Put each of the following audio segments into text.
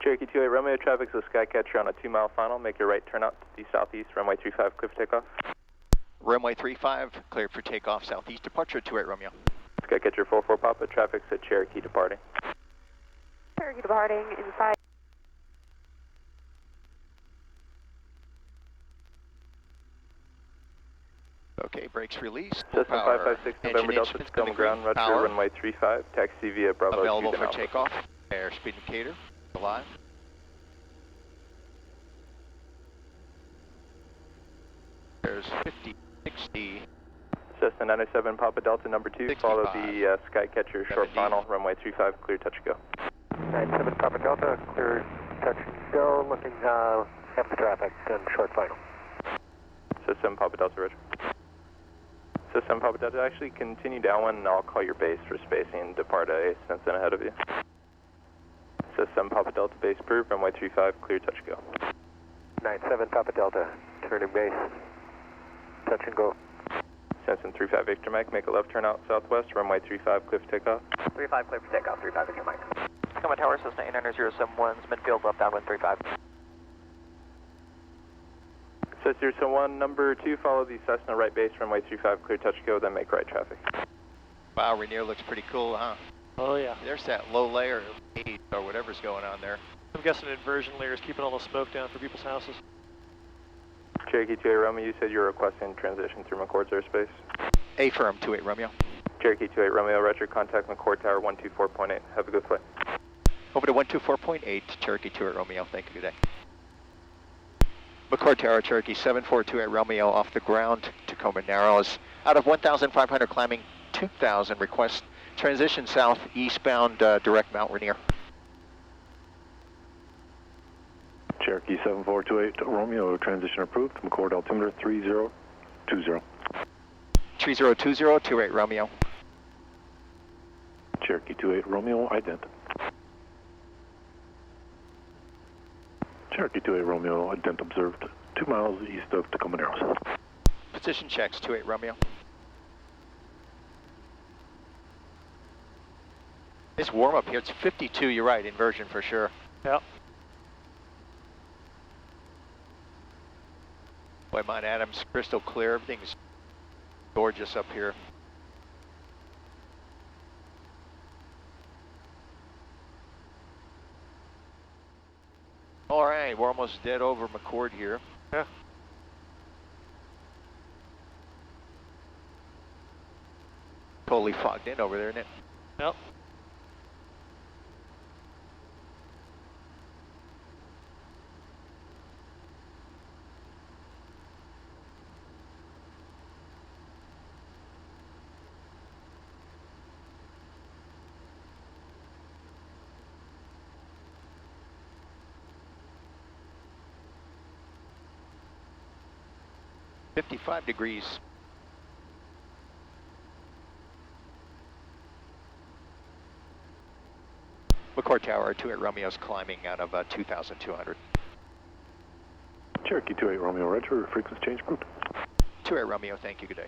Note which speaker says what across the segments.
Speaker 1: Cherokee 28 Romeo, traffic's a Skycatcher on a 2-mile final. Make your right turn out to the southeast, runway 35, clear for takeoff.
Speaker 2: Runway 35, cleared for takeoff, southeast departure, 28 Romeo.
Speaker 1: Skycatcher 44 Papa, traffic's at Cherokee departing.
Speaker 3: Cherokee departing inside.
Speaker 2: Okay, brakes released.
Speaker 1: System 556 November Delta, Tacoma ground, roger, runway 35, taxi via Bravo.
Speaker 2: Available for takeoff. Airspeed indicator, alive. There's 50, 60.
Speaker 1: Cessna 907 Papa Delta number 2,
Speaker 2: 65.
Speaker 1: follow the Skycatcher short
Speaker 2: 70.
Speaker 1: final, runway 35, clear touch go.
Speaker 4: 97 Papa Delta, clear touch and go, looking after traffic and short final.
Speaker 1: System Papa Delta, roger. System Papa Delta, actually continue downwind and I'll call your base for spacing, depart a Stinson ahead of you. System Papa Delta, base approved, runway 35, clear touch go.
Speaker 4: 97 Papa Delta, turning base, touch and go.
Speaker 1: Stinson 35 Victor Mike, make a left turn out southwest, runway 35, clear for takeoff.
Speaker 5: 35 clear for takeoff, 35 Victor Mike. Tacoma Tower, Cessna 89071's midfield left downwind 35.
Speaker 1: Cessna 071 number 2, follow the Cessna right base, runway 35, clear touch go, then make right traffic.
Speaker 2: Wow, Rainier looks pretty cool, huh?
Speaker 6: Oh yeah.
Speaker 2: There's that low layer of heat or whatever's going on there.
Speaker 6: I'm guessing inversion layers keeping all the smoke down for people's houses.
Speaker 1: Cherokee 28 Romeo, you said you were requesting transition through McCord's airspace.
Speaker 2: Affirm, 28 Romeo.
Speaker 1: Cherokee 28 Romeo, roger, contact McCord Tower 124.8. Have a good flight.
Speaker 2: Over to 124.8, Cherokee 28 Romeo, thank you, good day. McCord Tower, Cherokee 742 Romeo off the ground, Tacoma Narrows. Out of 1,500 climbing 2,000, request transition south, eastbound, direct Mount Rainier.
Speaker 7: Cherokee 7428 Romeo, transition approved, McCord altimeter 3020.
Speaker 2: 3020, 28 Romeo.
Speaker 7: Cherokee 28 Romeo, ident. Cherokee 28 Romeo, ident observed 2 miles east of Tacoma Narrows.
Speaker 2: Position checks, 28 Romeo. It's warm up here, it's 52, you're right, inversion for sure.
Speaker 6: Yep.
Speaker 2: Boy, Mount Adams, crystal clear, everything's gorgeous up here. All right, we're almost dead over McCord here.
Speaker 6: Yeah.
Speaker 2: Totally fogged in over there, isn't it?
Speaker 6: Yep.
Speaker 2: $55 degrees. McCord Tower, 28 Romeo's climbing out of 2,200.
Speaker 7: Cherokee 28 Romeo, roger, frequency change approved.
Speaker 2: 28 Romeo, thank you, good day.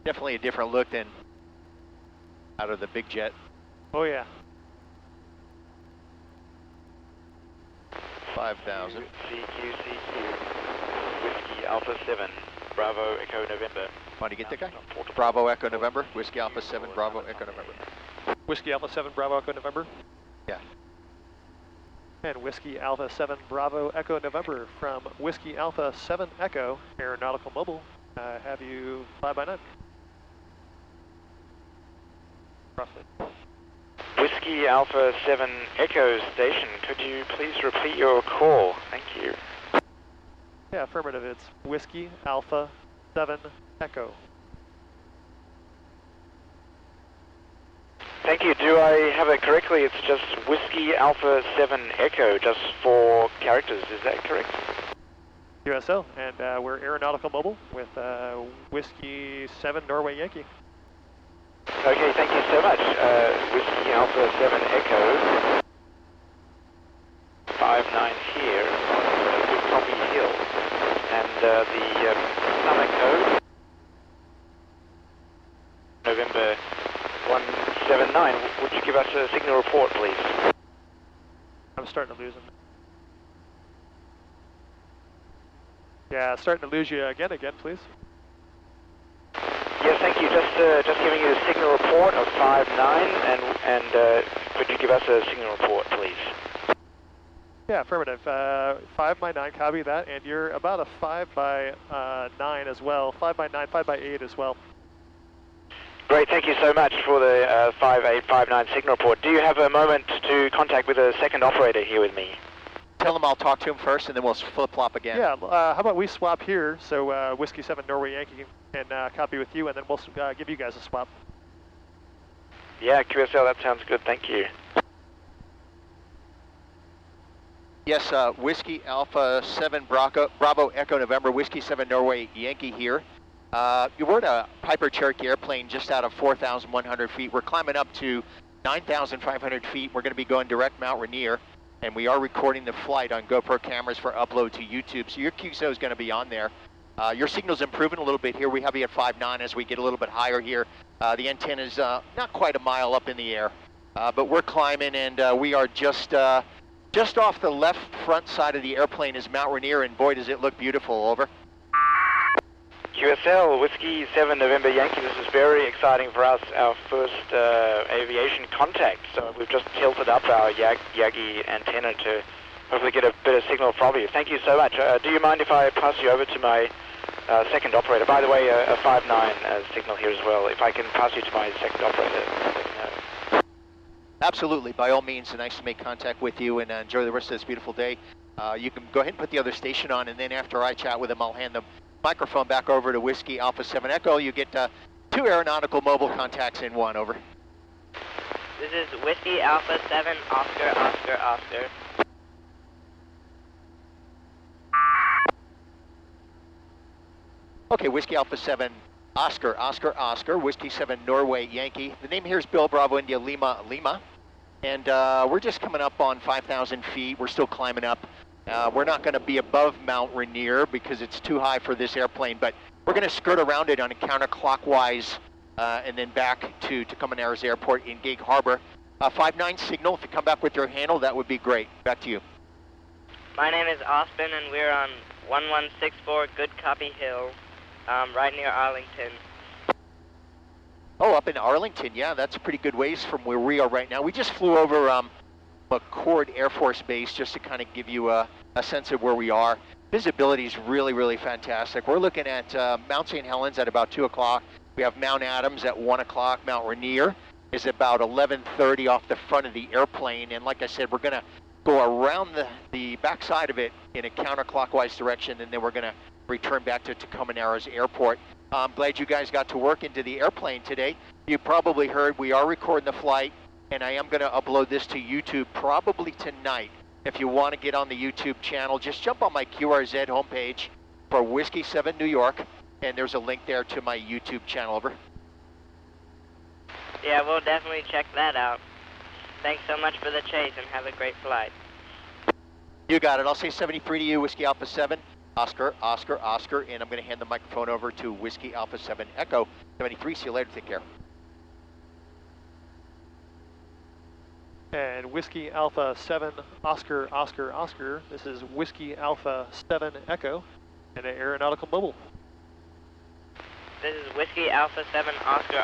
Speaker 2: Definitely a different look than out of the big jet.
Speaker 6: Oh yeah.
Speaker 2: 5,000.
Speaker 8: CQ, Whiskey Alpha 7, Bravo Echo November.
Speaker 2: Want to get that guy? Bravo Echo November, Whiskey Alpha 7, Bravo Echo November.
Speaker 6: Whiskey Alpha 7 Bravo Echo November.
Speaker 2: Yeah.
Speaker 6: And Whiskey Alpha 7 Bravo Echo November from Whiskey Alpha 7 Echo Aeronautical Mobile. Have you fly by night? Roughly.
Speaker 8: Whiskey Alpha 7 Echo Station, could you please repeat your call? Thank you.
Speaker 6: Yeah, affirmative. It's Whiskey Alpha 7 Echo.
Speaker 8: Thank you. Do I have it correctly? It's just Whiskey Alpha 7 Echo, just 4 characters. Is that correct?
Speaker 6: USO, and we're Aeronautical Mobile with Whiskey 7 Norway Yankee.
Speaker 8: Okay, thank you so much. Whiskey Alpha 7 Echo, 59 here, Good Poppy Hill, and the summit code, November 179. give us a signal report, please?
Speaker 6: I'm starting to lose him. Yeah, starting to lose you again, please.
Speaker 8: Yes, thank you. Just giving you a signal report of 59, and could you give us a signal report, please?
Speaker 6: Yeah, affirmative. 5 by 9, copy that, and you're about a 5 by 9 as well. 5 by 9, 5 by 8 as well.
Speaker 8: Great, thank you so much for the 5859 signal report. Do you have a moment to contact with a second operator here with me?
Speaker 2: Tell them I'll talk to him first, and then we'll flip-flop again.
Speaker 6: Yeah, how about we swap here, so Whiskey 7 Norway Yankee can copy with you, and then we'll give you guys a swap.
Speaker 8: Yeah, QSL, that sounds good, thank you.
Speaker 2: Yes, Whiskey Alpha 7 Bravo Echo November, Whiskey 7 Norway Yankee here. We're in a Piper Cherokee airplane just out of 4,100 feet. We're climbing up to 9,500 feet. We're going to be going direct Mount Rainier, and we are recording the flight on GoPro cameras for upload to YouTube. So your QSO is going to be on there. Your signal's improving a little bit here. We have you at 5.9 as we get a little bit higher here. The antenna is not quite a mile up in the air, but we're climbing, and we are just off the left front side of the airplane is Mount Rainier, and boy, does it look beautiful. Over.
Speaker 8: QSL, Whiskey 7 November Yankee, this is very exciting for us, our first aviation contact. So we've just tilted up our Yagi antenna to hopefully get a better signal from you. Thank you so much. Do you mind if I pass you over to my second operator? By the way, a 5.9 signal here as well. If I can pass you to my second operator, let me know.
Speaker 2: Absolutely, by all means. Nice to make contact with you, and enjoy the rest of this beautiful day. You can go ahead and put the other station on, and then after I chat with him, I'll hand the microphone back over to Whiskey Alpha 7 Echo. You get 2 aeronautical mobile contacts in one. Over.
Speaker 9: This is Whiskey Alpha 7 Oscar.
Speaker 2: Okay, Whiskey Alpha 7 Oscar, Whiskey 7 Norway Yankee. The name here is Bill Bravo India Lima, and we're just coming up on 5,000 feet. We're still climbing up. We're not going to be above Mount Rainier because it's too high for this airplane, but we're going to skirt around it on a counterclockwise and then back to Tacoma Narrows Airport in Gig Harbor. 5.9 signal, if you come back with your handle, that would be great. Back to you.
Speaker 9: My name is Austin, and we're on 1164 Good Copy Hill, right near Arlington.
Speaker 2: Oh, up in Arlington, yeah, that's a pretty good ways from where we are right now. We just flew over McCord Air Force Base just to kind of give you a sense of where we are. Visibility is really, really fantastic. We're looking at Mount St. Helens at about 2 o'clock. We have Mount Adams at 1 o'clock. Mount Rainier is about 11:30 off the front of the airplane. And like I said, we're going to go around the backside of it in a counterclockwise direction, and then we're going to return back to Tacoma Narrows Airport. I'm glad you guys got to work into the airplane today. You probably heard we are recording the flight, and I am going to upload this to YouTube probably tonight. If you want to get on the YouTube channel, just jump on my QRZ homepage for Whiskey 7 New York, and there's a link there to my YouTube channel. Over.
Speaker 9: Yeah, we'll definitely check that out. Thanks so much for the chase, and have a great flight.
Speaker 2: You got it. I'll say 73 to you, Whiskey Alpha 7, Oscar, and I'm going to hand the microphone over to Whiskey Alpha 7 Echo 73. See you later. Take care.
Speaker 6: And Whiskey Alpha 7 Oscar. This is Whiskey Alpha 7 Echo and an aeronautical mobile.
Speaker 9: This is Whiskey Alpha 7 Oscar.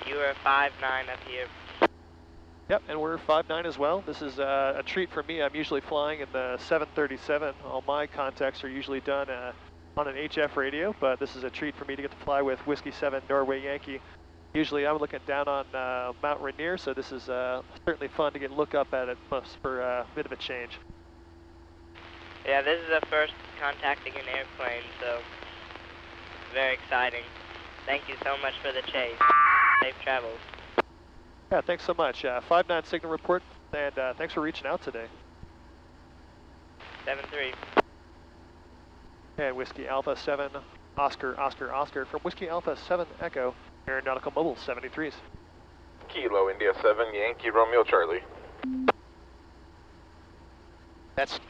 Speaker 9: You are 5.9 up here.
Speaker 6: Yep, and we're 5.9 as well. This is a treat for me. I'm usually flying in the 737. All my contacts are usually done on an HF radio, but this is a treat for me to get to fly with Whiskey 7 Norway Yankee. Usually I'm looking down on Mount Rainier, so this is certainly fun to look up at it for a bit of a change.
Speaker 9: Yeah, this is the first contacting an airplane, so very exciting. Thank you so much for the chase. Safe travels.
Speaker 6: Yeah, thanks so much. 5.9 signal report, and thanks for reaching out today.
Speaker 9: 7-3.
Speaker 6: And Whiskey Alpha 7 Oscar from Whiskey Alpha 7 Echo, aeronautical mobile 73s.
Speaker 10: Kilo India 7 Yankee Romeo Charlie.
Speaker 2: That's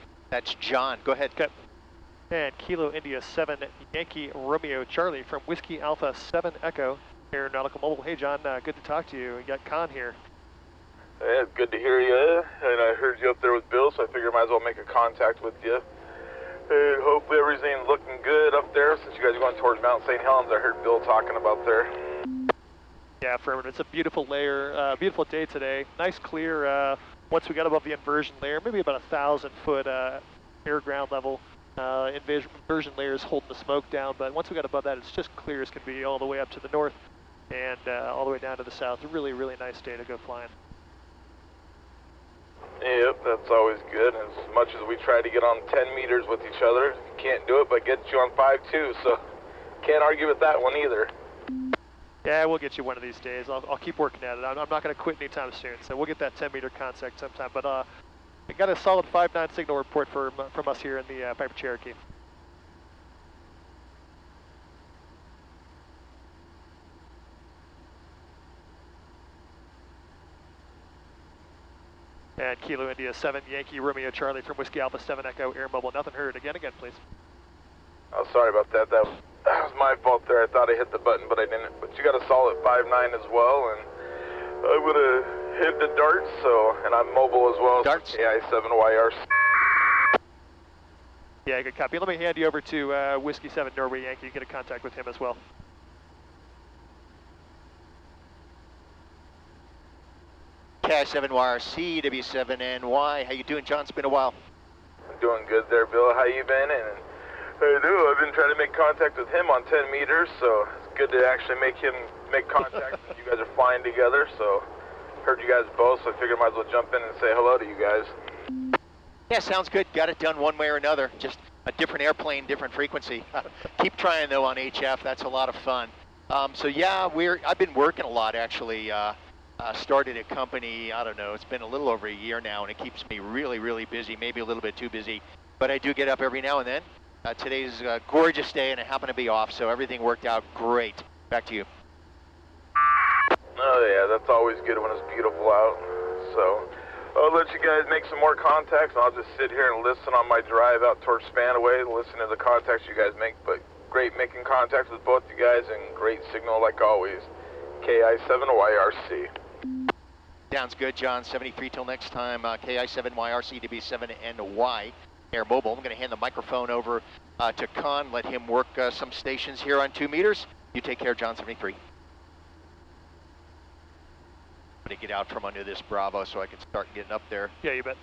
Speaker 2: John. Go ahead.
Speaker 6: Okay. And Kilo India 7 Yankee Romeo Charlie from Whiskey Alpha 7 Echo, aeronautical mobile. Hey John, good to talk to you. We got Khan here.
Speaker 10: Yeah, it's good to hear you, and I heard you up there with Bill, so I figured I might as well make a contact with you. And hopefully everything's looking good up there since you guys are going towards Mount St. Helens. I heard Bill talking about there.
Speaker 6: Yeah, affirmative. It's a beautiful layer, beautiful day today. Nice clear, once we got above the inversion layer, maybe about 1,000-foot air ground level. Inversion layers holding the smoke down, but once we got above that, it's just clear as can be all the way up to the north and all the way down to the south. A really, really nice day to go flying.
Speaker 10: Yep, that's always good. As much as we try to get on 10 meters with each other, can't do it, but get you on 5.2, so can't argue with that one either.
Speaker 6: Yeah, we'll get you one of these days. I'll keep working at it. I'm not going to quit anytime soon, so we'll get that 10-meter contact sometime. But I got a solid 5.9 signal report from us here in the Piper Cherokee. And Kilo India 7, Yankee Romeo Charlie from Whiskey Alpha 7 Echo Air Mobile. Nothing heard. Again, please.
Speaker 10: Oh, sorry about that. That was my fault there. I thought I hit the button, but I didn't. But you got a solid 5.9 as well, and I would have hit the darts, and I'm mobile as well.
Speaker 2: Darts?
Speaker 10: So KI7YR.
Speaker 6: Yeah, good copy. Let me hand you over to Whiskey 7 Norway Yankee. Get a contact with him as well.
Speaker 2: KI7YRC, W7NY. How you doing, John? It's been a while.
Speaker 10: I'm doing good there, Bill. How you been? And I've been trying to make contact with him on 10 meters, so it's good to actually make contact. You guys are flying together, so heard you guys both, so I figured I might as well jump in and say hello to you guys.
Speaker 2: Yeah, sounds good. Got it done one way or another. Just a different airplane, different frequency. Keep trying though on HF. That's a lot of fun. So yeah, I've been working a lot actually. Started a company, I don't know, it's been a little over a year now, and it keeps me really, really busy, maybe a little bit too busy. But I do get up every now and then. Today's a gorgeous day, and I happen to be off, so everything worked out great. Back to you.
Speaker 10: Oh yeah, that's always good when it's beautiful out. So I'll let you guys make some more contacts, and I'll just sit here and listen on my drive out towards Spanaway, listen to the contacts you guys make. But great making contacts with both you guys, and great signal like always. KI7YRC.
Speaker 2: Sounds good, John. 73 till next time. KI7YRC to be 7NY Air Mobile. I'm going to hand the microphone over to Con, let him work some stations here on 2 meters. You take care, John. 73. I'm going to get out from under this Bravo so I can start getting up there.
Speaker 6: Yeah, you bet.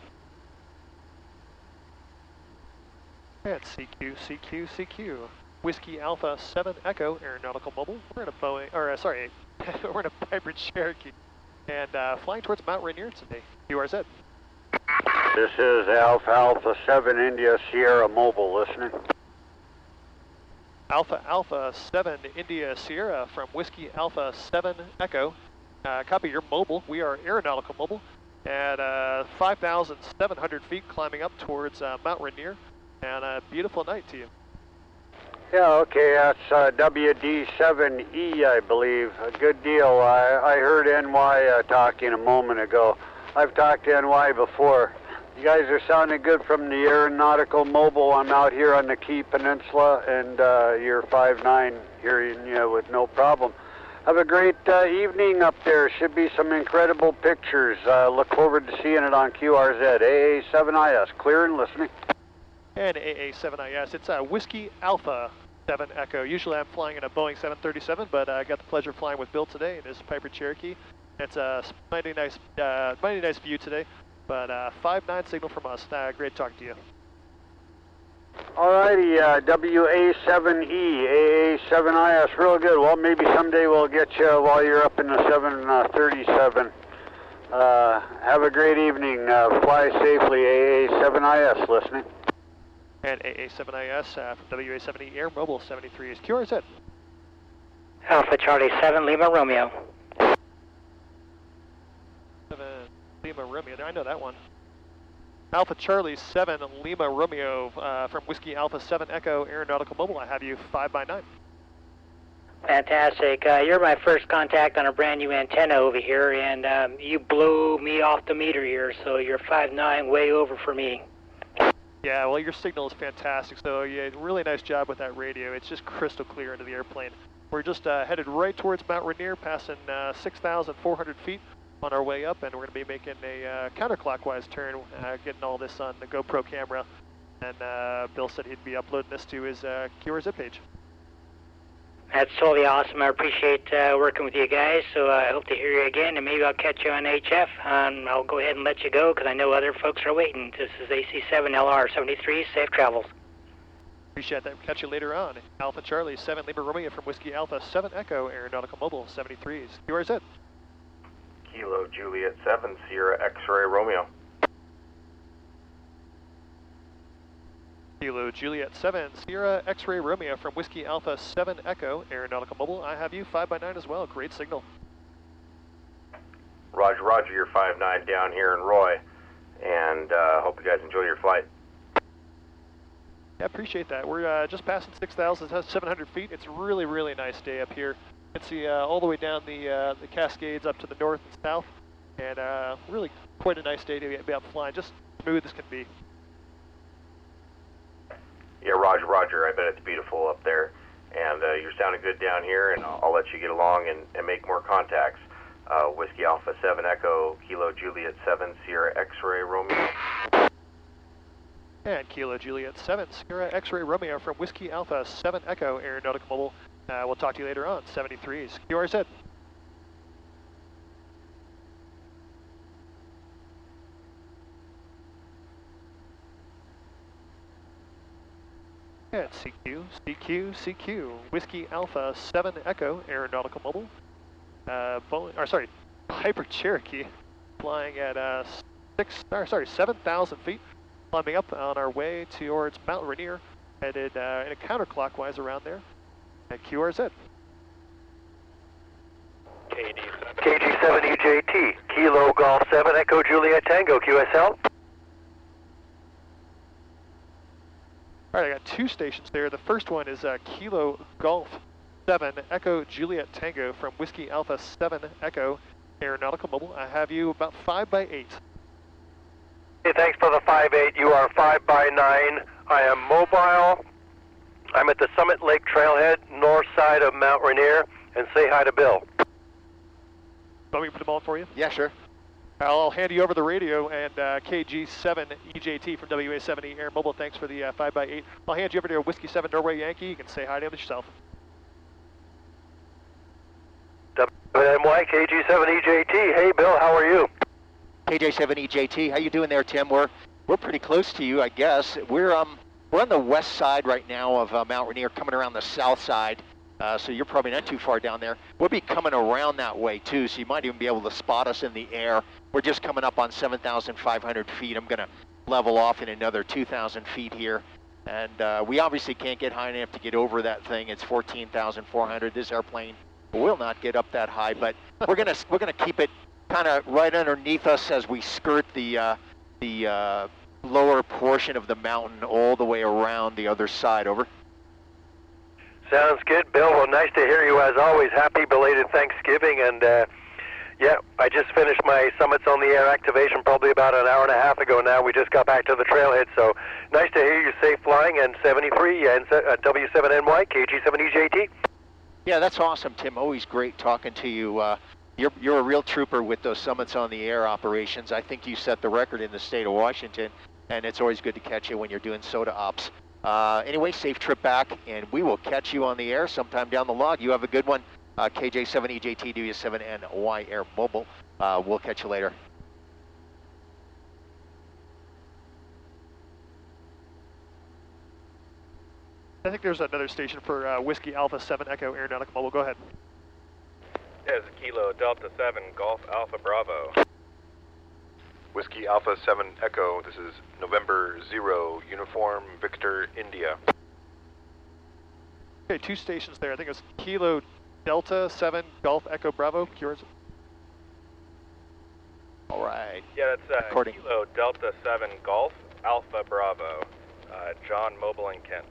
Speaker 6: And CQ. Whiskey Alpha 7 Echo Aeronautical Mobile. We're in a Boeing, or sorry, we're in a Piper Cherokee. And flying towards Mount Rainier today. QRZ.
Speaker 11: This is Alpha 7 India Sierra Mobile listening.
Speaker 6: Alpha 7 India Sierra from Whiskey Alpha 7 Echo. Copy, your mobile. We are aeronautical mobile at 5,700 feet climbing up towards Mount Rainier. And a beautiful night to you.
Speaker 11: Yeah, okay, that's WD7E, I believe. A good deal. I heard NY talking a moment ago. I've talked to NY before. You guys are sounding good from the aeronautical mobile. I'm out here on the Key Peninsula, and you're 5.9, hearing you with no problem. Have a great evening up there. Should be some incredible pictures. Look forward to seeing it on QRZ. AA7IS, clear and listening.
Speaker 6: And AA7IS, it's Whiskey Alpha 7 Echo. Usually I'm flying in a Boeing 737, but I got the pleasure of flying with Bill today in his Piper Cherokee. It's a mighty nice view today, but 5.9 signal from us. Great talking to you.
Speaker 11: Alrighty, WA7E, AA7IS, real good. Well, maybe someday we'll get you while you're up in the 737. Have a great evening. Fly safely, AA7IS listening.
Speaker 6: And AA7IS from WA7E Air Mobile 73 is QRZ.
Speaker 12: Alpha Charlie 7 Lima Romeo.
Speaker 6: 7 Lima Romeo, I know that one. Alpha Charlie 7 Lima Romeo from Whiskey Alpha 7 Echo Aeronautical Mobile. I have you 5x9.
Speaker 12: Fantastic. You're my first contact on a brand new antenna over here, and you blew me off the meter here, so you're 5.9, way over for me.
Speaker 6: Yeah, well, your signal is fantastic, so yeah, really nice job with that radio. It's just crystal clear into the airplane. We're just headed right towards Mount Rainier, passing 6,400 feet on our way up, and we're going to be making a counterclockwise turn, getting all this on the GoPro camera. And Bill said he'd be uploading this to his QRZ page.
Speaker 12: That's totally awesome. I appreciate working with you guys, so I hope to hear you again, and maybe I'll catch you on HF. I'll go ahead and let you go because I know other folks are waiting. This is AC7LR73. Safe travels.
Speaker 6: Appreciate that. Catch you later on. Alpha Charlie, 7 Lima Romeo from Whiskey Alpha, 7 Echo, Aeronautical Mobile, 73s. QRZ.
Speaker 13: Kilo Juliet 7, Sierra X-Ray Romeo.
Speaker 6: Kilo Juliet 7, Sierra X-Ray Romeo from Whiskey Alpha, 7 Echo, Aeronautical Mobile. I have you 5x9 as well. Great signal.
Speaker 13: Roger, roger, you're 5'9" down here in Roy, and hope you guys enjoy your flight.
Speaker 6: Yeah, appreciate that. We're just passing 6,700 feet. It's really, really nice day up here. You can see all the way down the Cascades up to the north and south, and really quite a nice day to be out flying, just smooth as can be.
Speaker 13: Yeah, roger, roger. I bet it's beautiful up there, and you're sounding good down here, and I'll let you get along and make more contacts. Whiskey Alpha 7 Echo, Kilo Juliet 7, Sierra X-Ray Romeo.
Speaker 6: And Kilo Juliet 7, Sierra X-Ray Romeo from Whiskey Alpha 7 Echo, Aeronautical Mobile. We'll talk to you later on, 73s. QRZ. And CQ, Whiskey Alpha 7 Echo, Aeronautical Mobile. Hyper Cherokee, flying at 7,000 feet. Climbing up on our way towards Mount Rainier, headed in a counterclockwise around there at QRZ.
Speaker 14: KG7EJT, Kilo Golf 7 Echo Juliet Tango, QSL.
Speaker 6: All right, I got 2 stations there. The first one is Kilo Golf 7 Echo Juliet Tango from Whiskey Alpha 7 Echo, Aeronautical Mobile. I have you about 5x8.
Speaker 14: Hey, thanks for the 5'8". You are 5x9. I am mobile. I'm at the Summit Lake Trailhead, north side of Mount Rainier, and say hi to Bill.
Speaker 6: Want me to put them on for you?
Speaker 2: Yeah, sure.
Speaker 6: I'll hand you over the radio, and KG7EJT from WA70 Air Mobile, thanks for the 5x8. I'll hand you over to Whiskey 7 Norway Yankee. You can say hi to him yourself.
Speaker 14: WNY, KG7EJT. Hey, Bill, how are you?
Speaker 2: KJ7EJT, how you doing there, Tim? We're pretty close to you, I guess. We're on the west side right now of Mount Rainier, coming around the south side. So you're probably not too far down there. We'll be coming around that way too, so you might even be able to spot us in the air. We're just coming up on 7,500 feet. I'm going to level off in another 2,000 feet here, and we obviously can't get high enough to get over that thing. It's 14,400. This airplane will not get up that high, but we're gonna keep it kind of right underneath us as we skirt the lower portion of the mountain all the way around the other side. Over.
Speaker 14: Sounds good, Bill. Well, nice to hear you as always. Happy belated Thanksgiving, and yeah, I just finished my Summits on the Air activation probably about an hour and a half ago now. We just got back to the trailhead, so nice to hear you safe flying, and 73 and W7NY, KG7EJT.
Speaker 2: Yeah, that's awesome, Tim. Always great talking to you. You're a real trooper with those Summits on the Air operations. I think you set the record in the state of Washington, and it's always good to catch you when you're doing SOTA ops. Anyway, safe trip back, and we will catch you on the air sometime down the log. You have a good one. KJ7EJT, W7NY Air Mobile. We'll catch you later.
Speaker 6: I think there's another station for Whiskey Alpha 7 Echo Aeronautical Mobile. Go ahead.
Speaker 15: Yeah, it's Kilo Delta 7 Golf Alpha Bravo.
Speaker 10: Whiskey Alpha 7 Echo, this is November 0, Uniform Victor India.
Speaker 6: Okay, 2 stations there. I think it's Kilo Delta 7 Golf Echo Bravo. Yours.
Speaker 2: All right.
Speaker 15: Yeah, that's Kilo Delta 7 Golf Alpha Bravo. John, Mobile, and Kent.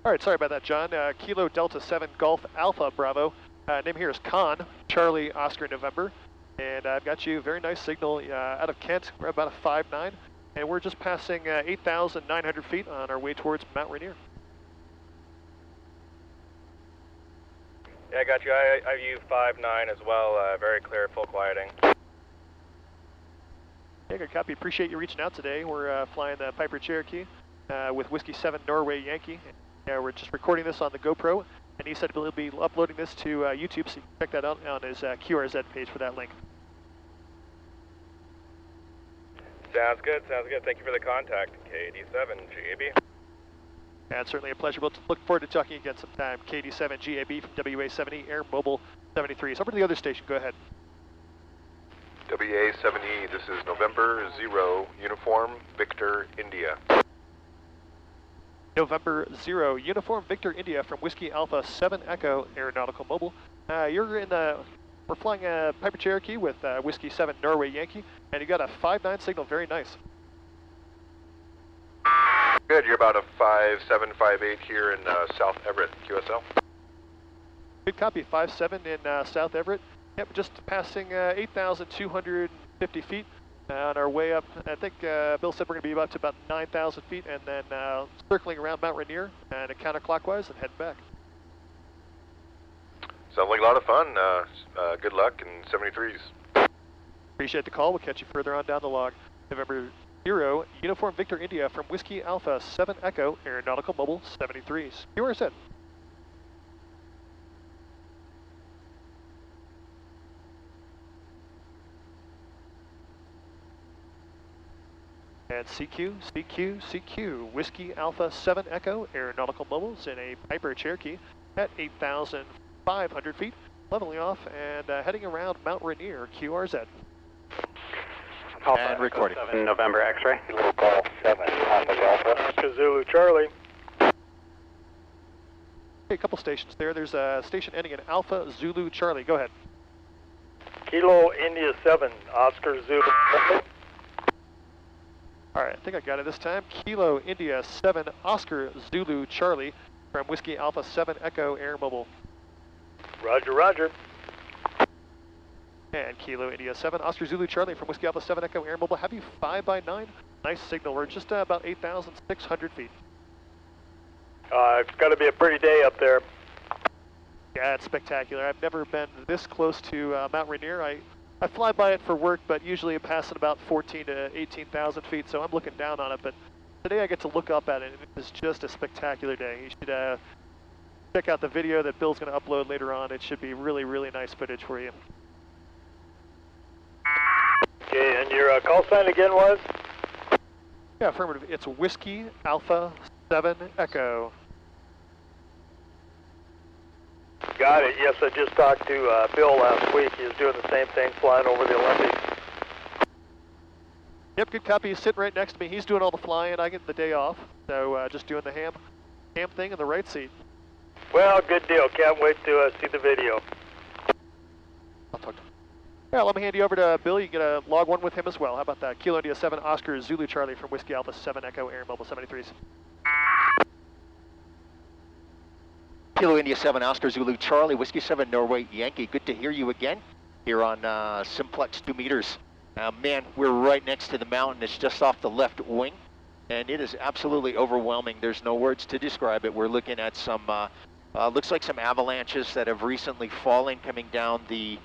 Speaker 6: All right, sorry about that, John. Kilo Delta 7 Golf Alpha Bravo. Name here is Con, Charlie Oscar November. And I've got you a very nice signal out of Kent. We're about a 5'9", and we're just passing 8,900 feet on our way towards Mount Rainier.
Speaker 15: Yeah, I got you. I view 5-9 as well. Very clear, full quieting.
Speaker 6: Yeah, good copy. Appreciate you reaching out today. We're flying the Piper Cherokee with Whiskey 7 Norway Yankee. We're just recording this on the GoPro, and he said he'll be uploading this to YouTube, so you can check that out on his QRZ page for that link.
Speaker 15: Sounds good, sounds good. Thank you for the contact, KD7 GAB.
Speaker 6: And certainly a pleasure. We'll look forward to talking again sometime. KD7 GAB from WA70 Air Mobile 73. So over to the other station. Go ahead.
Speaker 16: WA70, this is November 0, Uniform Victor India.
Speaker 6: November 0, Uniform Victor India from Whiskey Alpha 7 Echo Aeronautical Mobile. We're flying a Piper Cherokee with Whiskey 7 Norway Yankee, and you got a 5-9 signal, very nice.
Speaker 16: Good, you're about a 5758 here in South Everett, QSL.
Speaker 6: Good copy, 5-7 in South Everett. Yep, just passing 8,250 feet on our way up. I think Bill said we're going to be up to about 9,000 feet, and then circling around Mount Rainier and counterclockwise and heading back.
Speaker 16: Sounds like a lot of fun. Good luck in 73s.
Speaker 6: Appreciate the call. We'll catch you further on down the log. November 0, Uniform Victor India from Whiskey Alpha 7 Echo Aeronautical Mobile 73s. QRZ. And CQ, Whiskey Alpha 7 Echo Aeronautical Mobiles in a Piper Cherokee at 8,500 feet, leveling off and heading around Mount Rainier, QRZ.
Speaker 2: And recording.
Speaker 4: 7 November X-ray. Local 7 Alpha Delta. Oscar Zulu Charlie.
Speaker 6: A couple stations there. There's a station ending in Alpha Zulu Charlie. Go ahead.
Speaker 4: Kilo India 7, Oscar Zulu.
Speaker 6: All right, I think I got it this time. Kilo India 7, Oscar Zulu Charlie from Whiskey Alpha 7 Echo Air Mobile.
Speaker 4: Roger, roger.
Speaker 6: And Kilo India 7, Oscar Zulu Charlie from Whiskey Alpha 7 Echo Air Mobile. Have you 5x9? Nice signal. We're just about 8,600 feet.
Speaker 4: It's got to be a pretty day up there.
Speaker 6: Yeah, it's spectacular. I've never been this close to Mount Rainier. I fly by it for work, but usually I pass at about 14 to 18,000 feet, so I'm looking down on it. But today I get to look up at it, and it is just a spectacular day. You should check out the video that Bill's going to upload later on. It should be really, really nice footage for you.
Speaker 4: Okay, and your call sign again was?
Speaker 6: Yeah, affirmative. It's Whiskey Alpha 7 Echo.
Speaker 4: Got it. Yes, I just talked to Bill last week. He was doing the same thing, flying over the Olympics.
Speaker 6: Yep, good copy. He's sitting right next to me. He's doing all the flying. I get the day off, so just doing the ham thing in the right seat.
Speaker 4: Well, good deal. Can't wait to see the video.
Speaker 6: I'll talk to him. Yeah, let me hand you over to Bill. You get a log one with him as well. How about that? Kilo India 7, Oscar Zulu Charlie from Whiskey Alpha 7 Echo Air Mobile 73s.
Speaker 2: Kilo India 7, Oscar Zulu Charlie, Whiskey 7 Norway Yankee. Good to hear you again here on Simplex 2 meters. Man, we're right next to the mountain. It's just off the left wing, and it is absolutely overwhelming. There's no words to describe it. We're looking at some, looks like some avalanches that have recently fallen coming down the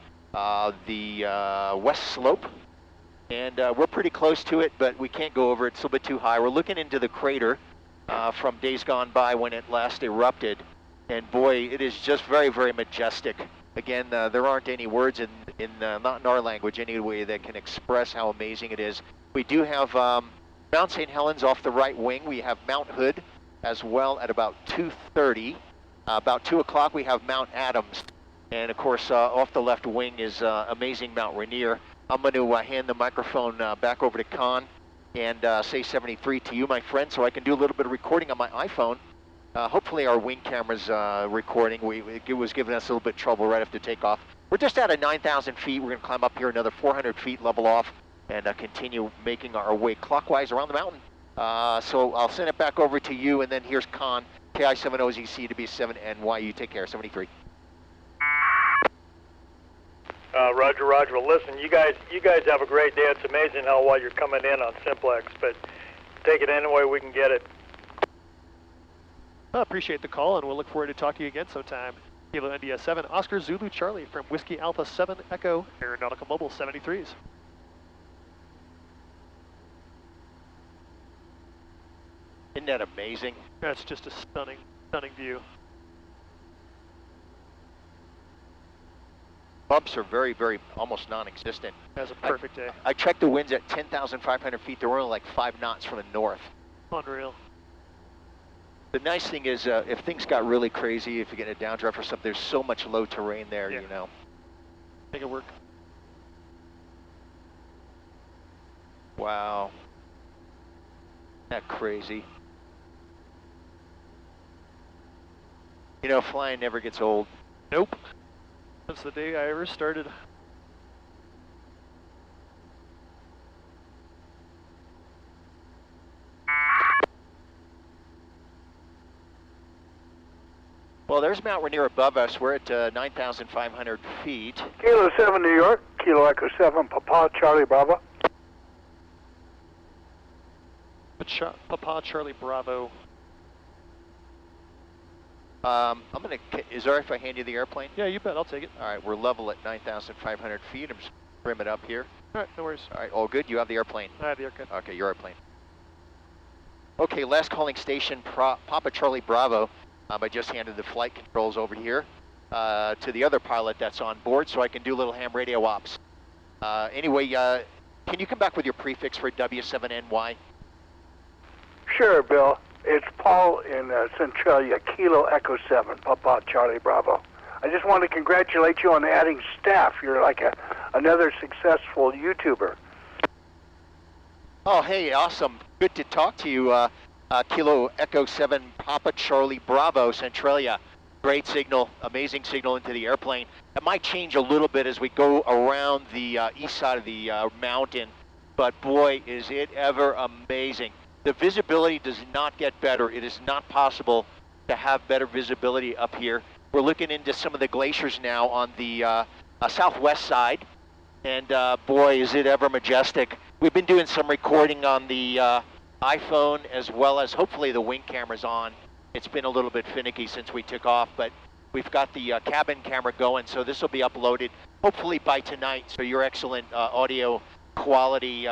Speaker 2: west slope. And we're pretty close to it, but we can't go over it. It's a little bit too high. We're looking into the crater from days gone by when it last erupted. And boy, it is just very, very majestic. Again, there aren't any words not in our language anyway, that can express how amazing it is. We do have Mount St. Helens off the right wing. We have Mount Hood as well at about 2:30. About 2 o'clock we have Mount Adams. And of course, off the left wing is amazing Mount Rainier. I'm going to hand the microphone back over to Con and say 73 to you, my friend, so I can do a little bit of recording on my iPhone. Hopefully our wing camera's recording. It was giving us a little bit of trouble right after takeoff. We're just out of 9,000 feet. We're going to climb up here another 400 feet, level off, and continue making our way clockwise around the mountain. So I'll send it back over to you, and then here's Con, KI70ZC to be 7NY. You take care, 73.
Speaker 4: Roger, roger. Well, listen, you guys have a great day. It's amazing how well you're coming in on Simplex, but take it any way we can get it.
Speaker 6: I appreciate the call, and we'll look forward to talking to you again sometime. Kilo India 7, Oscar Zulu Charlie from Whiskey Alpha 7 Echo, Aeronautical Mobile 73s.
Speaker 2: Isn't that amazing?
Speaker 6: That's just a stunning, stunning view.
Speaker 2: Bumps are very, very, almost non-existent.
Speaker 6: That's a perfect day.
Speaker 2: I checked the winds at 10,500 feet. They were only like 5 knots from the north.
Speaker 6: Unreal.
Speaker 2: The nice thing is, if things got really crazy, if you get a downdraft or something, there's so much low terrain there, you know.
Speaker 6: Make it work.
Speaker 2: Wow. Isn't that crazy? You know, flying never gets old.
Speaker 6: Nope. That's the day I ever started.
Speaker 2: Well, there's Mount Rainier above us. We're at 9,500 feet.
Speaker 17: Kilo 7 New York, Kilo Echo 7, Papa Charlie Bravo.
Speaker 6: Papa Charlie Bravo.
Speaker 2: I'm gonna, is there if I hand you the airplane?
Speaker 6: Yeah, you bet, I'll take it.
Speaker 2: All right, we're level at 9,500 feet. I'm just trim it up here.
Speaker 6: All right, no worries.
Speaker 2: All right, all good? You have the airplane?
Speaker 6: I have the airplane.
Speaker 2: Okay, your airplane. Okay, last calling station, Papa Charlie Bravo. I just handed the flight controls over here to the other pilot that's on board so I can do little ham radio ops. Anyway, can you come back with your prefix for W7NY?
Speaker 17: Sure, Bill. It's Paul in Centralia, Kilo Echo 7, Papa Charlie Bravo. I just want to congratulate you on adding staff. You're like another successful YouTuber.
Speaker 2: Oh, hey, awesome. Good to talk to you. Kilo Echo 7, Papa Charlie Bravo, Centralia. Great signal, amazing signal into the airplane. It might change a little bit as we go around the east side of the mountain, but boy, is it ever amazing. The visibility does not get better. It is not possible to have better visibility up here. We're looking into some of the glaciers now on the southwest side, and boy, is it ever majestic. We've been doing some recording on the iPhone as well as hopefully the wing camera's on. It's been a little bit finicky since we took off, but we've got the cabin camera going, so this will be uploaded hopefully by tonight, so your excellent audio quality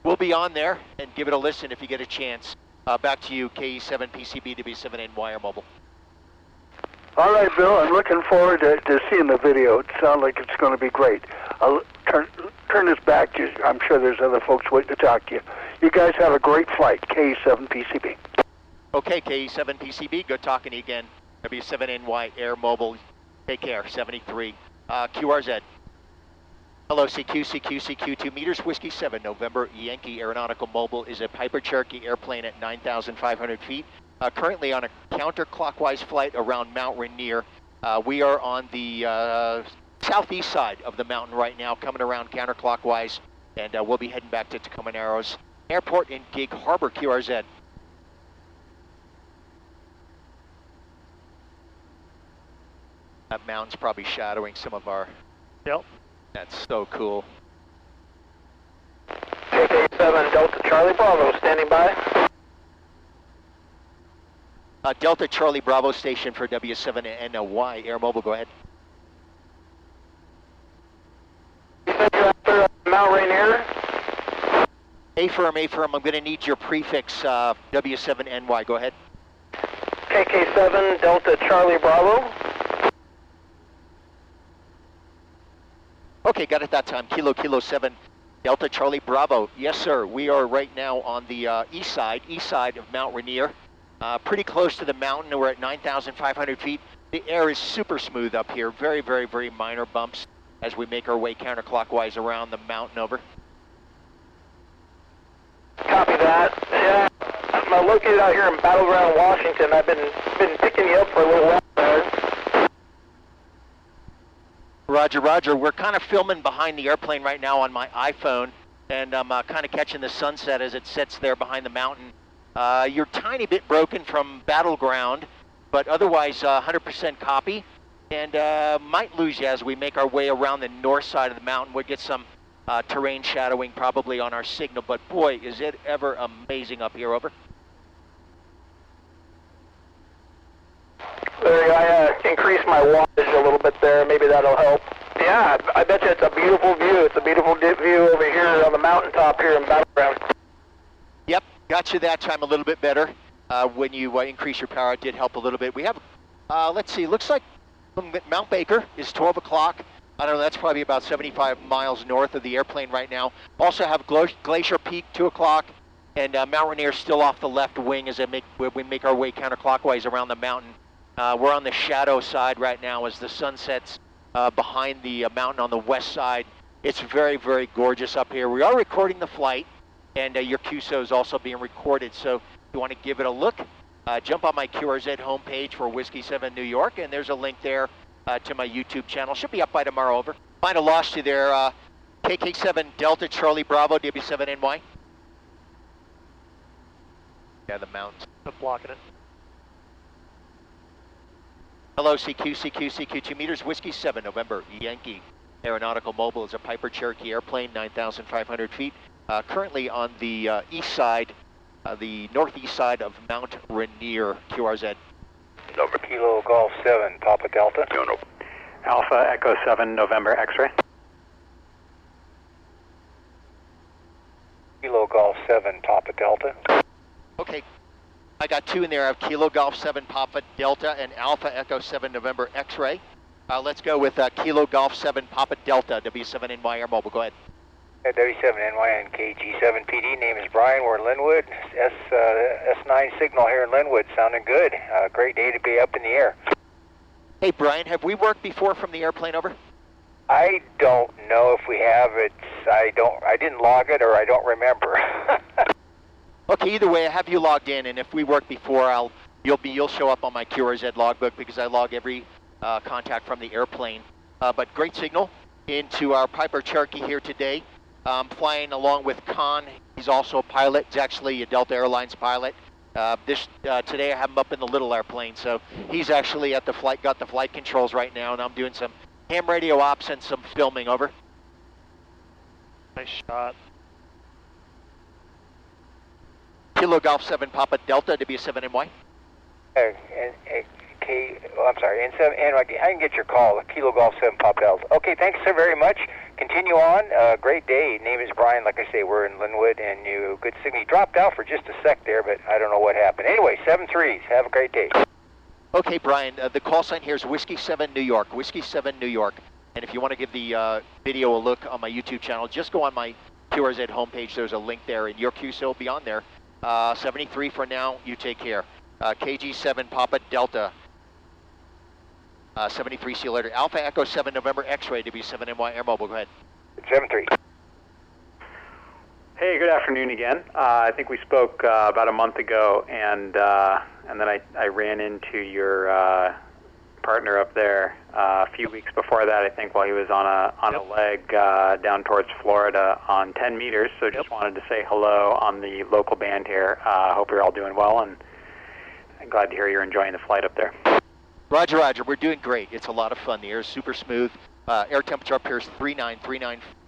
Speaker 2: will be on there, and give it a listen if you get a chance. Back to you, KE7PCB W7NY Air Mobile.
Speaker 17: All right, Bill, I'm looking forward to seeing the video. It sounds like it's going to be great. I'll turn this back. I'm sure there's other folks waiting to talk to you. You guys have a great flight, KE7PCB.
Speaker 2: Okay, KE7PCB, good talking to you again. W7NY Air Mobile, take care, 73. QRZ. Hello, CQ, 2 meters, Whiskey 7, November, Yankee Aeronautical Mobile is a Piper Cherokee airplane at 9,500 feet. Currently on a counterclockwise flight around Mount Rainier. We are on the southeast side of the mountain right now, coming around counterclockwise, and we'll be heading back to Tacoma Narrows Airport in Gig Harbor, QRZ. That mountain's probably shadowing some of our...
Speaker 6: Yep.
Speaker 2: That's so cool.
Speaker 17: KK7 Delta Charlie Bravo, standing by.
Speaker 2: Delta Charlie Bravo station for W7NY Air Mobile, go ahead.
Speaker 17: Mount Rainier.
Speaker 2: A-firm, I'm going to need your prefix W7NY, go ahead.
Speaker 17: KK7 Delta Charlie Bravo.
Speaker 2: Okay, got it that time. Kilo 7 Delta Charlie Bravo. Yes, sir. We are right now on the east side of Mount Rainier. Pretty close to the mountain. We're at 9,500 feet. The air is super smooth up here. Very, very, very minor bumps as we make our way counterclockwise around the mountain over.
Speaker 17: Copy that. Yeah, I'm located out here in Battleground, Washington. I've been picking you up for a little while there.
Speaker 2: Roger, roger. We're kind of filming behind the airplane right now on my iPhone, and I'm kind of catching the sunset as it sits there behind the mountain. You're a tiny bit broken from Battleground, but otherwise 100% copy, and might lose you as we make our way around the north side of the mountain. We'll get some terrain shadowing probably on our signal, but boy, is it ever amazing up here, over.
Speaker 17: There you go.
Speaker 14: increase my wattage a little bit there. Maybe that'll help. Yeah, I bet you it's a beautiful view. It's a beautiful view over here on the mountaintop here in Battleground.
Speaker 2: Yep, got you that time a little bit better. When you increase your power, it did help a little bit. We have, let's see, looks like Mount Baker is 12 o'clock. I don't know, that's probably about 75 miles north of the airplane right now. Also have Glacier Peak, 2 o'clock, and Mount Rainier still off the left wing as we make our way counterclockwise around the mountain. We're on the shadow side right now as the sun sets behind the mountain on the west side. It's very, very gorgeous up here. We are recording the flight, and your QSO is also being recorded, so if you want to give it a look, jump on my QRZ homepage for Whiskey 7 New York, and there's a link there to my YouTube channel. Should be up by tomorrow, over. Might have lost you there. KK7 Delta Charlie Bravo, W7NY. Yeah, the mountains.
Speaker 6: I'm blocking it.
Speaker 2: Hello, CQ 2 meters, Whiskey 7, November, Yankee. Aeronautical Mobile is a Piper Cherokee airplane, 9,500 feet. Currently on the east side, the northeast side of Mount Rainier, QRZ.
Speaker 14: Over Kilo Golf 7, Papa Delta. Alpha Echo 7, November, X-ray. Kilo Golf 7, Papa Delta.
Speaker 2: Okay, I got 2 in there. I have Kilo Golf 7, Papa Delta, and Alpha Echo 7, November, X-ray. Let's go with Kilo Golf 7, Papa Delta, W7NY Air Mobile. Go ahead.
Speaker 14: W7NY and KG7 PD. Name is Brian. We're in Linwood. S9 signal here in Linwood. Sounding good. Great day to be up in the air.
Speaker 2: Hey, Brian, have we worked before from the airplane, over?
Speaker 14: I don't know if we have. I didn't log it, or I don't remember.
Speaker 2: Okay, either way, I have you logged in, and if we work before, you'll show up on my QRZ logbook because I log every contact from the airplane. But great signal into our Piper Cherokee here today. Flying along with Khan. He's also a pilot. He's actually a Delta Airlines pilot. Today I have him up in the little airplane, so he's actually at the flight, got the flight controls right now, and I'm doing some ham radio ops and some filming, over.
Speaker 6: Nice shot.
Speaker 2: Kilo Golf 7 Papa Delta, W7NY.
Speaker 14: I'm sorry, N7, I can get your call, Kilo Golf 7 Papa Delta. Okay, thanks so very much. Continue on. Great day. Name is Brian. Like I say, we're in Linwood, and good signal. You dropped out for just a sec there, but I don't know what happened. Anyway, 7-3s. Have a great day.
Speaker 2: Okay, Brian, the call sign here is Whiskey 7 New York, Whiskey 7 New York. And if you want to give the video a look on my YouTube channel, just go on my QRZ homepage. There's a link there, and your QSO will be on there. 73 for now. You take care. KG7 Papa Delta. 73, see you later. Alpha Echo 7 November X-ray, W7NY Air Mobile. Go ahead.
Speaker 14: 7-3.
Speaker 18: Hey, good afternoon again. I think we spoke about a month ago, and then I ran into your partner up there a few weeks before that, I think, while he was on a leg down towards Florida on 10 meters. So just wanted to say hello on the local band here. Hope you're all doing well, and I'm glad to hear you're enjoying the flight up there.
Speaker 2: Roger, Roger. We're doing great. It's a lot of fun. The air is super smooth. Air temperature up here is 39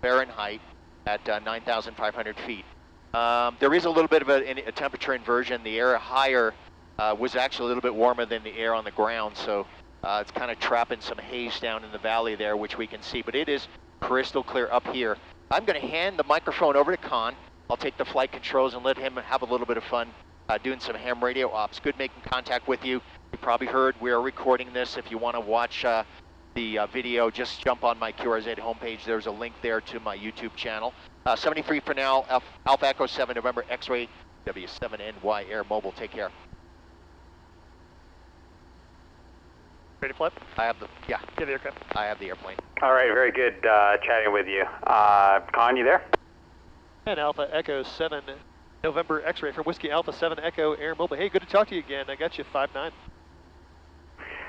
Speaker 2: Fahrenheit at 9,500 feet. There is a little bit of a temperature inversion. The air higher was actually a little bit warmer than the air on the ground, so it's kind of trapping some haze down in the valley there, which we can see. But it is crystal clear up here. I'm going to hand the microphone over to Khan. I'll take the flight controls and let him have a little bit of fun doing some ham radio ops. Good making contact with you. You probably heard we are recording this. If you want to watch the video, just jump on my QRZ homepage. There's a link there to my YouTube channel. 73 for now. Alpha Echo 7 November X-ray W7NY Air Mobile. Take care.
Speaker 6: Ready to flip?
Speaker 2: I have the
Speaker 6: the aircraft.
Speaker 2: I have the airplane.
Speaker 18: All right, very good chatting with you. Con, you there?
Speaker 6: And Alpha Echo 7 November X-ray from Whiskey Alpha 7 Echo Air Mobile. Hey, good to talk to you again. I got you 5-9.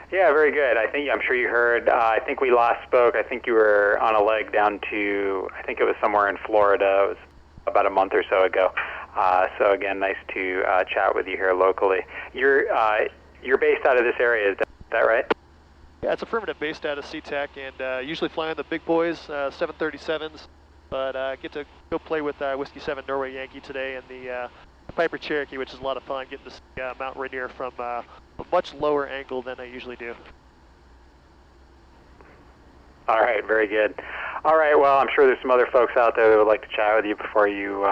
Speaker 18: Yeah, very good. I'm sure you heard. I think we last spoke. I think you were on a leg down to, I think it was somewhere in Florida. It was about a month or so ago. So again, nice to chat with you here locally. You're based out of this area, is that right?
Speaker 6: Yeah, it's affirmative, based out of SeaTac, and usually flying the big boys, 737s. But I get to go play with Whiskey 7 Norway Yankee today and the Piper Cherokee, which is a lot of fun, getting to see Mount Rainier from a much lower angle than I usually do.
Speaker 18: All right, very good. All right, well, I'm sure there's some other folks out there that would like to chat with you before you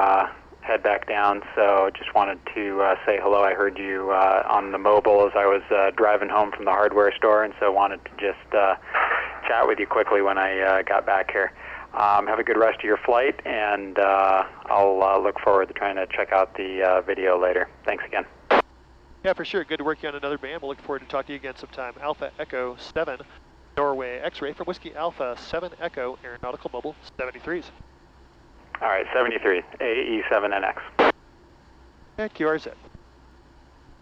Speaker 18: head back down, so just wanted to say hello. I heard you on the mobile as I was driving home from the hardware store, and so wanted to just chat with you quickly when I got back here. Have a good rest of your flight, and I'll look forward to trying to check out the video later. Thanks again.
Speaker 6: Yeah, for sure. Good to work you on another band. We'll look forward to talking to you again sometime. Alpha Echo 7, Norway X-ray from Whiskey Alpha 7 Echo, Aeronautical Mobile 73s.
Speaker 18: All right, 73, AE7NX.
Speaker 6: At QRZ.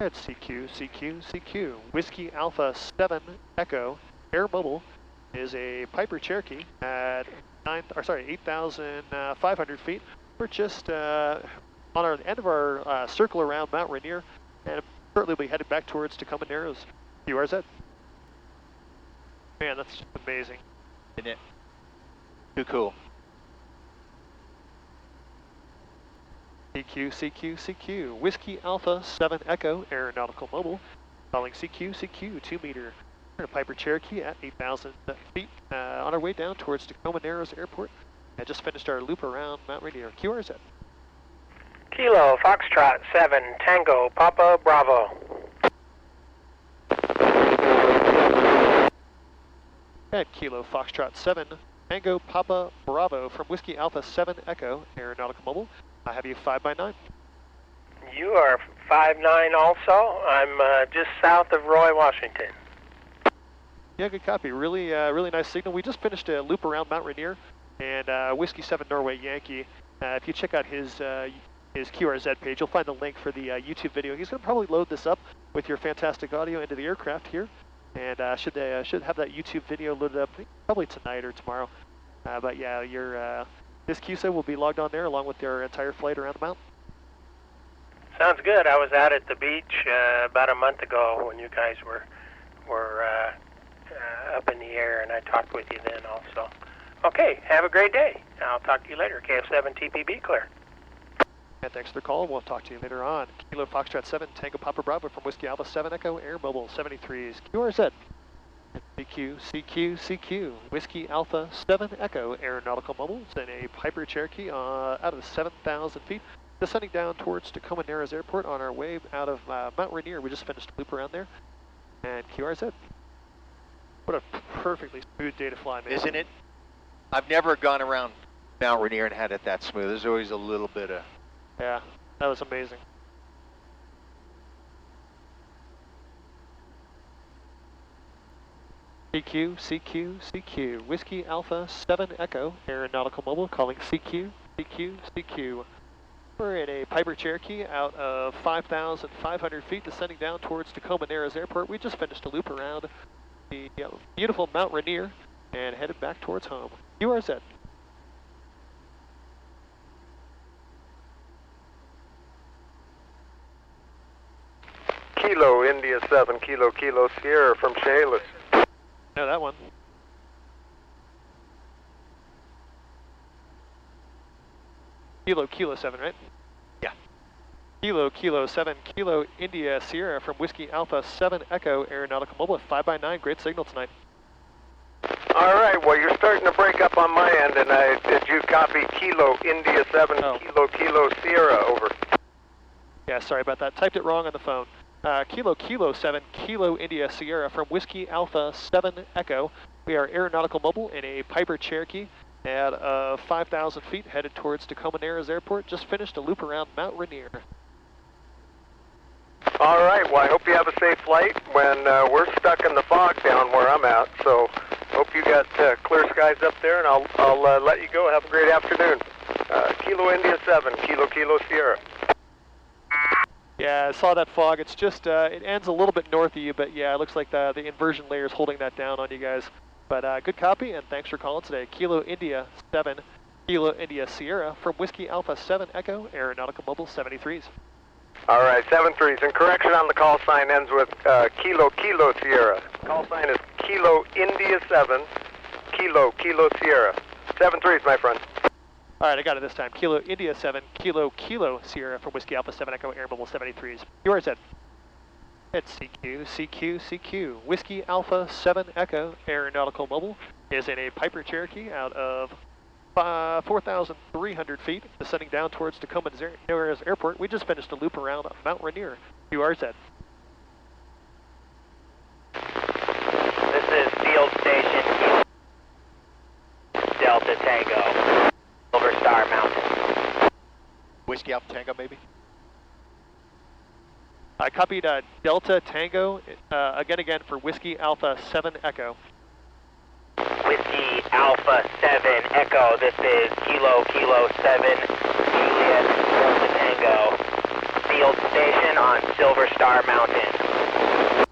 Speaker 6: At CQ. Whiskey Alpha 7 Echo, Air Mobile is a Piper Cherokee at 8,500 feet. We're just on our end of our circle around Mount Rainier, and shortly we'll be headed back towards Tacoma Narrows. QRZ. Man, that's just amazing.
Speaker 2: Isn't it? Too cool.
Speaker 6: CQ. Whiskey Alpha 7 Echo, Aeronautical Mobile. Calling CQ, 2 meter. We're in a Piper Cherokee at 8,000 feet. On our way down towards Tacoma Narrows Airport. I just finished our loop around Mount Rainier. QRZ.
Speaker 19: Kilo Foxtrot 7 Tango Papa Bravo.
Speaker 6: At Kilo Foxtrot 7 Tango Papa Bravo from Whiskey Alpha 7 Echo, Aeronautical Mobile. I have you 5x9.
Speaker 19: You are 5'9" also. I'm just south of Roy, Washington.
Speaker 6: Yeah, good copy. Really nice signal. We just finished a loop around Mount Rainier, and Whiskey 7 Norway Yankee. If you check out his QRZ page, you'll find the link for the YouTube video. He's going to probably load this up with your fantastic audio into the aircraft here, and should have that YouTube video loaded up probably tonight or tomorrow. But yeah, this QSA will be logged on there along with their entire flight around the mountain.
Speaker 19: Sounds good. I was out at the beach about a month ago when you guys were up in the air, and I talked with you then also. Okay, have a great day. I'll talk to you later. KF7 TPB clear.
Speaker 6: And thanks for the call. We'll talk to you later on. Kilo Foxtrot 7 Tango Papa Bravo from Whiskey Alpha 7 Echo Air Mobile 73s. QRZ. CQ. Whiskey Alpha 7 Echo Aeronautical Mobile. It's in a Piper Cherokee out of 7,000 feet. Descending down towards Tacoma Narrows Airport on our way out of Mount Rainier. We just finished a loop around there. And QRZ. What a perfectly smooth day to fly, man.
Speaker 2: Isn't it? I've never gone around Mount Rainier and had it that smooth. There's always a little bit of...
Speaker 6: Yeah, that was amazing. CQ. Whiskey Alpha 7 Echo, Aeronautical Mobile, calling CQ. We're in a Piper Cherokee out of 5,500 feet, descending down towards Tacoma Narrows Airport. We just finished a loop around the beautiful Mount Rainier and headed back towards home. QRZ.
Speaker 14: Kilo India 7 Kilo Sierra from Chehalis.
Speaker 6: Know that one. Kilo 7, right?
Speaker 2: Yeah.
Speaker 6: Kilo 7 Kilo India Sierra from Whiskey Alpha 7 Echo Aeronautical Mobile at 5x9. Great signal tonight.
Speaker 14: All right, well, you're starting to break up on my end, and did you copy Kilo India 7 Kilo Sierra, over?
Speaker 6: Yeah, sorry about that. Typed it wrong on the phone. Kilo 7 Kilo India Sierra from Whiskey Alpha 7 Echo. We are Aeronautical Mobile in a Piper Cherokee at 5,000 feet, headed towards Tacoma Narrows Airport. Just finished a loop around Mount Rainier.
Speaker 14: All right, well, I hope you have a safe flight when we're stuck in the fog down where I'm at, so hope you got clear skies up there, and I'll let you go. Have a great afternoon. Kilo India 7 Kilo Sierra.
Speaker 6: Yeah, I saw that fog. It's just, it ends a little bit north of you, but yeah, it looks like the inversion layer is holding that down on you guys. But good copy, and thanks for calling today. Kilo India 7 Kilo India Sierra from Whiskey Alpha 7 Echo, Aeronautical Mobile 73s.
Speaker 14: All right, 73s. And correction on the call sign ends with Kilo Sierra. Call sign is Kilo India 7 Kilo Sierra. 73s, my friend.
Speaker 6: All right, I got it this time. Kilo India 7 Kilo Sierra from Whiskey Alpha 7 Echo Air Mobile 73s. QRZ. It's CQ. Whiskey Alpha 7 Echo Aeronautical Mobile is in a Piper Cherokee out of 4,300 feet, descending down towards Tacoma Narrows Airport. We just finished a loop around Mount Rainier, QRZ.
Speaker 20: This is Field Station Delta Tango, Silver Star Mountain.
Speaker 2: Whiskey Alpha Tango, maybe?
Speaker 6: I copied Delta Tango, again for Whiskey Alpha 7 Echo.
Speaker 20: Whiskey Alpha 7 Echo, this is Kilo 7 Juliet Delta Tango, Field Station on Silver Star Mountain.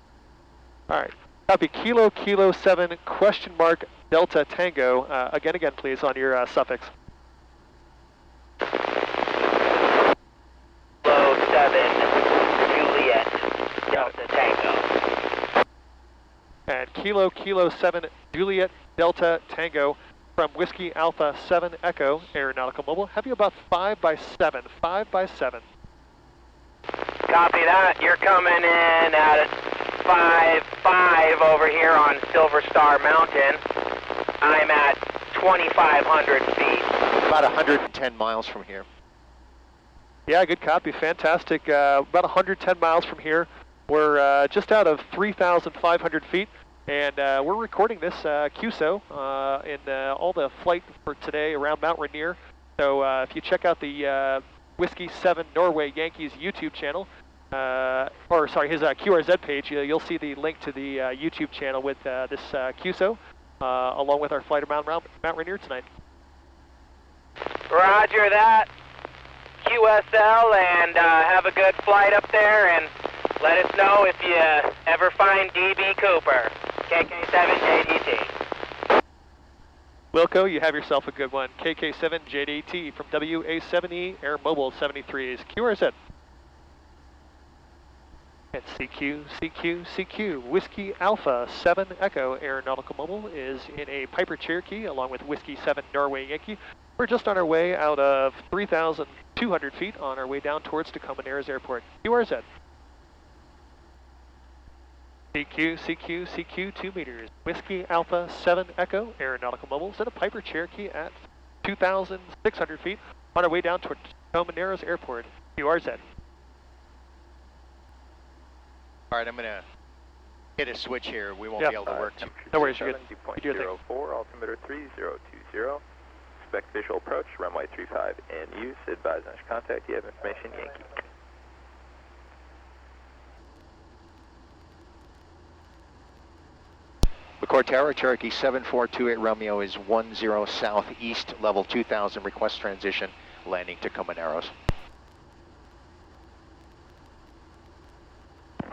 Speaker 6: Alright, copy Kilo 7 question mark Delta Tango, again please on your suffix.
Speaker 20: Kilo 7 Juliet Delta Tango.
Speaker 6: And Kilo 7 Juliet Delta Tango from Whiskey Alpha 7 Echo Aeronautical Mobile. Have you about 5 by 7?
Speaker 20: Copy that. You're coming in at 5 over here on Silver Star Mountain. I'm at 2,500 feet.
Speaker 2: About 110 miles from here.
Speaker 6: Yeah, good copy. Fantastic. About 110 miles from here. We're just out of 3,500 feet. And we're recording this QSO in all the flight for today around Mount Rainier. So if you check out the Whiskey 7 Norway Yankees YouTube channel, his QRZ page, you'll see the link to the YouTube channel with this QSO, along with our flight around Mount Rainier tonight.
Speaker 20: Roger that. QSL, and have a good flight up there, and let us know if you ever find DB Cooper. KK7JDT.
Speaker 6: Wilco, you have yourself a good one. KK7JDT from WA7E Air Mobile 73's QRZ. And CQ. Whiskey Alpha 7 Echo Aeronautical Mobile is in a Piper Cherokee along with Whiskey 7 Norway Yankee. We're just on our way out of 3,200 feet on our way down towards Tacoma Narrows Airport. QRZ. CQ, 2 meters. Whiskey Alpha 7 Echo Aeronautical Mobile is in a Piper Cherokee at 2,600 feet on our way down toward Tacoma Narrows Airport. QRZ.
Speaker 2: All right, I'm going to hit a switch here. We won't be able to work.
Speaker 6: No worries, you're good.
Speaker 1: 70.04, altimeter 3020. Expect visual approach, runway 35 in use. Advise on contact. You have information, Yankee.
Speaker 2: McCord Tower, Cherokee 7428 Romeo is 10 southeast, level 2000, request transition, landing Tacoma Narrows.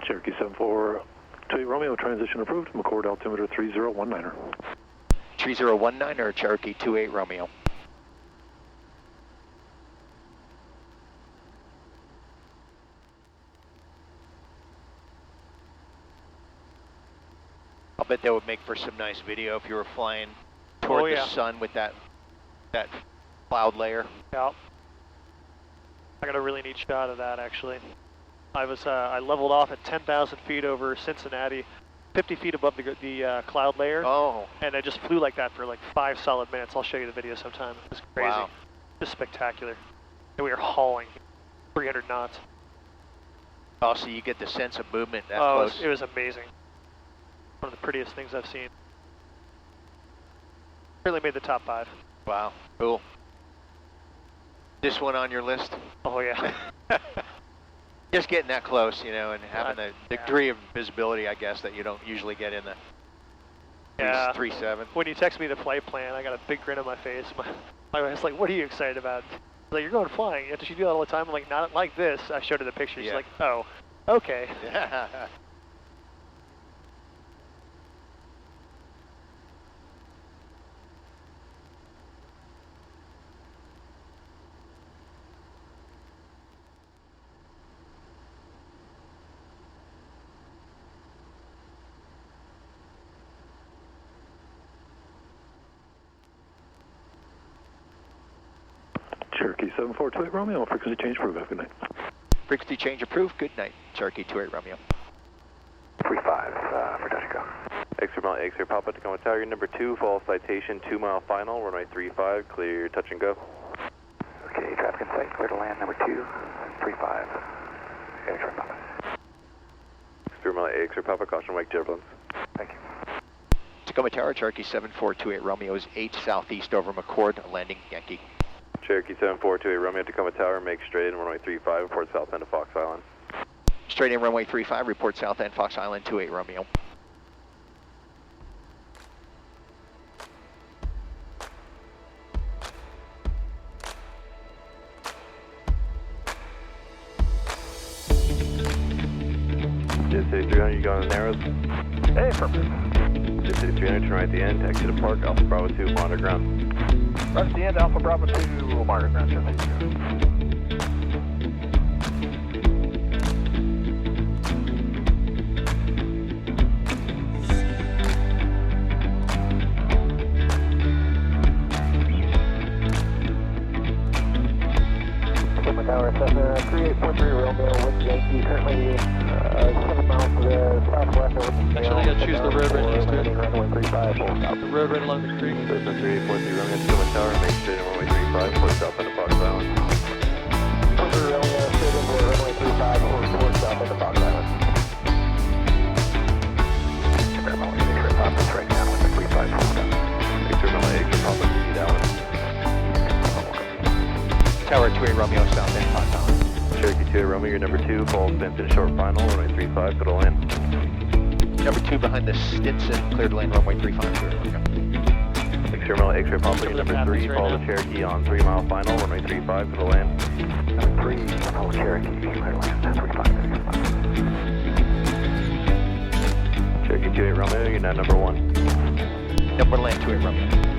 Speaker 7: Cherokee 7428 Romeo, transition approved. McCord altimeter 3019er.
Speaker 2: 3019 or Cherokee 28 Romeo. I'll bet that would make for some nice video if you were flying toward the sun with that cloud layer.
Speaker 6: Yeah. I got a really neat shot of that actually. I leveled off at 10,000 feet over Cincinnati, 50 feet above the cloud layer.
Speaker 2: Oh.
Speaker 6: And I just flew like that for like 5 solid minutes. I'll show you the video sometime. It was crazy.
Speaker 2: Wow.
Speaker 6: Just spectacular. And we were hauling 300 knots.
Speaker 2: Oh, so you get the sense of movement that close.
Speaker 6: It was amazing. One of the prettiest things I've seen. Really made the top 5.
Speaker 2: Wow, cool. This one on your list?
Speaker 6: Oh yeah.
Speaker 2: Just getting that close, you know, and having the degree of visibility, I guess, that you don't usually get in the 3.7.
Speaker 6: When you text me the flight plan, I got a big grin on my face. My wife's like, "What are you excited about?" She's like, "You're going flying. Does she do that all the time?" I'm like, "Not like this." I showed her the picture. She's like, "Oh, okay."
Speaker 7: Cherokee 7428 Romeo, frequency change approved. Have a good night.
Speaker 2: Frequency change approved. Good night, Cherokee 28 Romeo.
Speaker 1: X-ray mile, X-ray Papa, Tacoma Tower, your number 2, fall citation, 2 mile final, runway 35, clear, touch and go.
Speaker 5: Okay, traffic in sight, clear to land, number 2, 35, X-ray Papa.
Speaker 1: X-ray mile, X-ray Papa, caution wake turbulence.
Speaker 5: Thank you.
Speaker 2: Tacoma Tower, Cherokee 7428 Romeo is 8 southeast over McCord, landing Yankee.
Speaker 1: Cherokee 7428 Romeo, Tacoma Tower, make straight and runway 35, report south end of Fox Island.
Speaker 2: Straight in runway 35, report south end Fox Island 28 Romeo.
Speaker 1: City 300, you going to Narrows?
Speaker 19: Hey, perfect.
Speaker 1: City 300, turn right at the end, taxi to Park, Alpha Bravo 2, monitor ground.
Speaker 19: Right at the end, Alpha Bravo 2, monitor ground, sir. Thank you. Tower 3843 Romeo with Yankee, currently 7 miles to the southwest.
Speaker 6: Actually, you gotta choose the road right next to it.
Speaker 19: Runway 35, full stop.
Speaker 6: The road right along the creek.
Speaker 1: Cessna 3843 Romeo, Tacoma Tower, make straight and runway 35, report south end of Fox Island.
Speaker 19: Romeo, straight into runway 35, full stop into Fox Island. X-ray Papa, straight down with the 35, full stop.
Speaker 1: X-ray Mile, X-ray Papa, Kiki Dallas.
Speaker 2: Tower 28 Romeo, south end Fox Island.
Speaker 1: Cherokee 28 Romeo, your number 2, fall Stinson, short final, runway 35, go to land.
Speaker 2: Number 2 behind the Stinson, cleared to land runway 35, clear.
Speaker 1: X-ray Mile, X-ray Papa, your number 3, fall the Cherokee on 3 mile final, runway 35, go to land.
Speaker 19: Number 3, follow Cherokee, clear to land, 35,
Speaker 1: Cherokee 28 Romeo, you're now number 1.
Speaker 2: Number land 28 Romeo.